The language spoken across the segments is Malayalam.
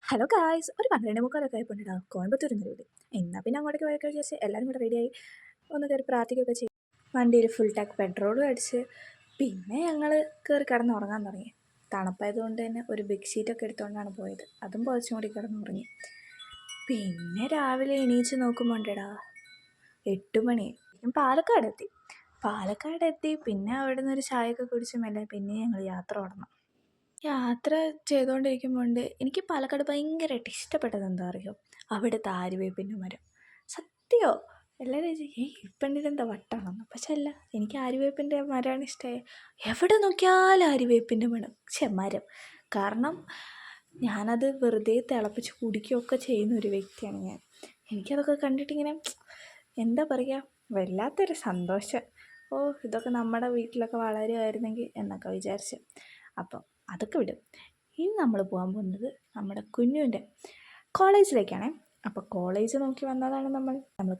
ഹലോ ഗായ്സ്, ഒരു 12:45 ആയപ്പോണ്ടാ കോയമ്പത്തൂർ നിന്ന് വീട്. എന്നാൽ പിന്നെ അങ്ങോട്ടേക്ക് പോയൊക്കെ വിചാരിച്ച് എല്ലാവരും കൂടെ റെഡിയായി ഒന്ന് കയറി പ്രാർത്ഥിക്കുകയൊക്കെ ചെയ്യും. വണ്ടിയിൽ ഫുൾ ടാങ്ക് പെട്രോളും അടിച്ച് പിന്നെ ഞങ്ങൾ കയറി കിടന്നുറങ്ങാൻ തുടങ്ങി. തണുപ്പായതുകൊണ്ട് തന്നെ ഒരു ബെഡ്ഷീറ്റൊക്കെ എടുത്തുകൊണ്ടാണ് പോയത്. അതും പുതച്ചും കൂടി കിടന്നുറങ്ങി. പിന്നെ രാവിലെ എണീച്ച് നോക്കുമ്പോൾ ഉണ്ടെടാ 8 മണി. പാലക്കാടെത്തി പിന്നെ അവിടെ നിന്ന് ഒരു ചായയൊക്കെ കുടിച്ച് മെല്ലെ പിന്നെ ഞങ്ങൾ യാത്ര തുടങ്ങണം. യാത്ര ചെയ്തുകൊണ്ടിരിക്കുമ്പോണ്ട് എനിക്ക് പാലക്കാട് ഭയങ്കരമായിട്ട് ഇഷ്ടപ്പെട്ടത് എന്താ അറിയോ, അവിടുത്തെ ആര്യവേപ്പിൻ്റെ മരം. സത്യമോ? എല്ലാവരും ചോദിക്കും ഈ പെണ്ണിനെന്താ വട്ടാണെന്ന്. പക്ഷെ അല്ല, എനിക്ക് ആര്യവേപ്പിൻ്റെ മരമാണ് ഇഷ്ടമായി. എവിടെ നോക്കിയാലും ആര്യവേപ്പിൻ്റെ മരം. കാരണം ഞാനത് വെറുതെ തിളപ്പിച്ച് കുടിക്കുകയൊക്കെ ചെയ്യുന്ന ഒരു വ്യക്തിയാണ് ഞാൻ. എനിക്കതൊക്കെ കണ്ടിട്ടിങ്ങനെ എന്താ പറയുക, വല്ലാത്തൊരു സന്തോഷം. ഓ, ഇതൊക്കെ നമ്മുടെ വീട്ടിലൊക്കെ വളരുമായിരുന്നെങ്കിൽ എന്നൊക്കെ വിചാരിച്ച്. അപ്പം അതൊക്കെ വിടും. ഇനി നമ്മൾ പോകാൻ പോകുന്നത് നമ്മുടെ കുഞ്ഞുവിൻ്റെ കോളേജിലേക്കാണേ. അപ്പോൾ കോളേജ് നോക്കി വന്നതാണ് നമ്മൾ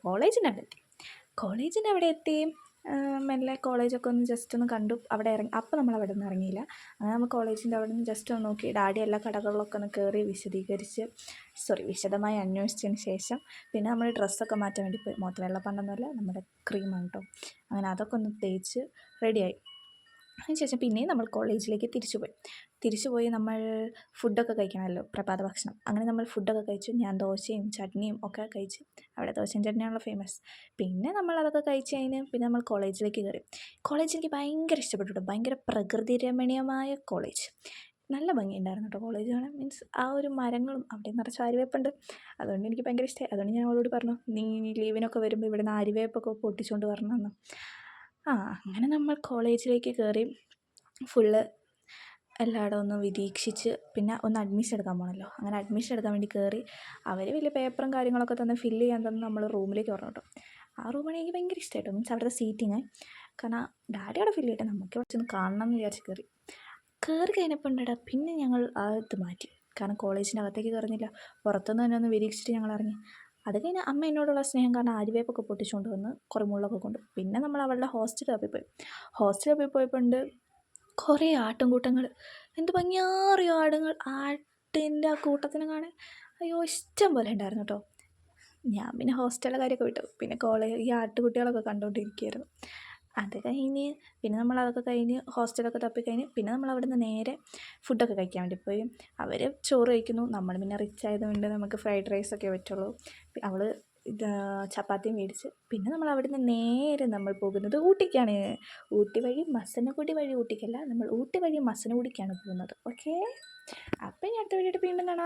കോളേജിൻ്റെ അവിടെ എത്തി. മെല്ലെ കോളേജൊക്കെ ഒന്ന് ജസ്റ്റ് ഒന്ന് കണ്ടു. അവിടെ ഇറങ്ങി. അപ്പോൾ നമ്മൾ അവിടെ നിന്ന് ഇറങ്ങിയില്ല. അങ്ങനെ നമ്മൾ കോളേജിൻ്റെ അവിടെ നിന്ന് ജസ്റ്റ് ഒന്ന് നോക്കി. ഡാഡി എല്ലാ കടകളിലൊക്കെ ഒന്ന് കയറി വിശദമായി അന്വേഷിച്ചതിന് ശേഷം പിന്നെ നമ്മൾ ഡ്രസ്സൊക്കെ മാറ്റാൻ വേണ്ടി പോയി. മുഖത്ത് വെള്ളപ്പണ്ടൊന്നുമല്ല, നമ്മുടെ ക്രീമാണ് കേട്ടോ. അങ്ങനെ അതൊക്കെ ഒന്ന് തേച്ച് റെഡിയായി. അതിനുശേഷം പിന്നെയും നമ്മൾ കോളേജിലേക്ക് തിരിച്ചുപോയി നമ്മൾ ഫുഡൊക്കെ കഴിക്കണമല്ലോ, പ്രഭാത ഭക്ഷണം. അങ്ങനെ നമ്മൾ ഫുഡൊക്കെ കഴിച്ചു. ഞാൻ ദോശയും ചട്നിയും ഒക്കെ കഴിച്ച്. അവിടെ ദോശയും ചട്നിയാണല്ലോ ഫേമസ്. പിന്നെ നമ്മൾ അതൊക്കെ കഴിച്ച് കഴിഞ്ഞ് പിന്നെ നമ്മൾ കോളേജിലേക്ക് കയറി. കോളേജ് എനിക്ക് ഭയങ്കര ഇഷ്ടപ്പെട്ടു കേട്ടോ. ഭയങ്കര പ്രകൃതി രമണീയമായ കോളേജ്. നല്ല ഭംഗിയുണ്ടായിരുന്നു കേട്ടോ കോളേജ് കാണാൻ. മീൻസ് ആ ഒരു മരങ്ങളും അവിടെ നിറച്ച് ആര്യവേപ്പുണ്ട്. അതുകൊണ്ട് എനിക്ക് ഭയങ്കര ഇഷ്ടമായി. അതുകൊണ്ട് ഞാൻ അവളോട് പറഞ്ഞു, നീ ലീവിനൊക്കെ വരുമ്പോൾ ഇവിടെ നിന്ന് ആര്യവേപ്പൊക്കെ പൊട്ടിച്ചുകൊണ്ട് വരണമെന്ന്. അങ്ങനെ നമ്മൾ കോളേജിലേക്ക് കയറി. ഫുള്ള് എല്ലായിടവും ഒന്ന് നിരീക്ഷിച്ച് പിന്നെ ഒന്ന് അഡ്മിഷൻ എടുക്കാൻ പോകണമല്ലോ. അങ്ങനെ അഡ്മിഷൻ എടുക്കാൻ വേണ്ടി കയറി. അവർ വലിയ പേപ്പറും കാര്യങ്ങളൊക്കെ തന്നെ ഫില്ല് ചെയ്യാൻ തന്നെ നമ്മൾ റൂമിലേക്ക് പറഞ്ഞു കേട്ടോ. ആ റൂമാണ് എനിക്ക് ഭയങ്കര ഇഷ്ടമായിട്ടോ. മീൻസ് അവിടുത്തെ സീറ്റിങ്. കാരണം ഡാഡി അവിടെ ഫില്ല് ചെയ്യട്ടെ, നമുക്ക് കുറച്ചൊന്ന് കാണണം എന്ന് വിചാരിച്ച് കയറി കഴിഞ്ഞപ്പോൾ ഉണ്ടെടാ പിന്നെ ഞങ്ങൾ അത് മാറ്റി. കാരണം കോളേജിൻ്റെ അകത്തേക്ക് കയറുന്നില്ല, പുറത്തുനിന്ന് തന്നെ ഒന്ന് നിരീക്ഷിച്ചിട്ട് ഞങ്ങൾ ഇറങ്ങി. അത് കഴിഞ്ഞ് അമ്മ എന്നോടുള്ള സ്നേഹം കാരണം ആര്യവേപ്പൊക്കെ പൊട്ടിച്ചുകൊണ്ട് വന്ന് കുറേ മുള്ളൊക്കെ കൊണ്ട്. പിന്നെ നമ്മൾ അവളുടെ ഹോസ്റ്റലിൽ പോയപ്പോൾ ഉണ്ട് കുറേ ആട്ടിൻകൂട്ടങ്ങൾ. എന്ത് ഭംഗിയാറിയോ ആട്ടിൻ്റെ ആ കൂട്ടത്തിനെ കാണാൻ. അയ്യോ, ഇഷ്ടം പോലെ ഉണ്ടായിരുന്നു കേട്ടോ. ഞാൻ പിന്നെ ഹോസ്റ്റലിലെ കാര്യമൊക്കെ വിട്ടു. പിന്നെ ഈ ആട്ടുകുട്ടികളൊക്കെ കണ്ടുകൊണ്ടിരിക്കുകയായിരുന്നു. അത് കഴിഞ്ഞ് പിന്നെ നമ്മളതൊക്കെ കഴിഞ്ഞ് ഹോസ്റ്റലൊക്കെ തപ്പിക്കഴിഞ്ഞ് പിന്നെ നമ്മൾ അവിടെ നിന്ന് നേരെ ഫുഡൊക്കെ കഴിക്കാൻ വേണ്ടി പോയി. അവർ ചോറ് കഴിക്കുന്നു. നമ്മൾ പിന്നെ റിച്ച് ആയതുകൊണ്ട് നമുക്ക് ഫ്രൈഡ് റൈസൊക്കെ പറ്റുള്ളൂ. അവൾ ചപ്പാത്തിയും മേടിച്ച് പിന്നെ നമ്മൾ അവിടെ നിന്ന് നേരെ നമ്മൾ പോകുന്നത് ഊട്ടിക്കാണ്. ഊട്ടി വഴി മസനഗുഡി വഴി ഊട്ടിക്കല്ല, നമ്മൾ ഊട്ടി വഴി മസനഗുഡിക്കാണ് പോകുന്നത്. ഓക്കെ, അപ്പം ഇനി അടുത്ത വീഡിയോ വീണ്ടും കാണാം.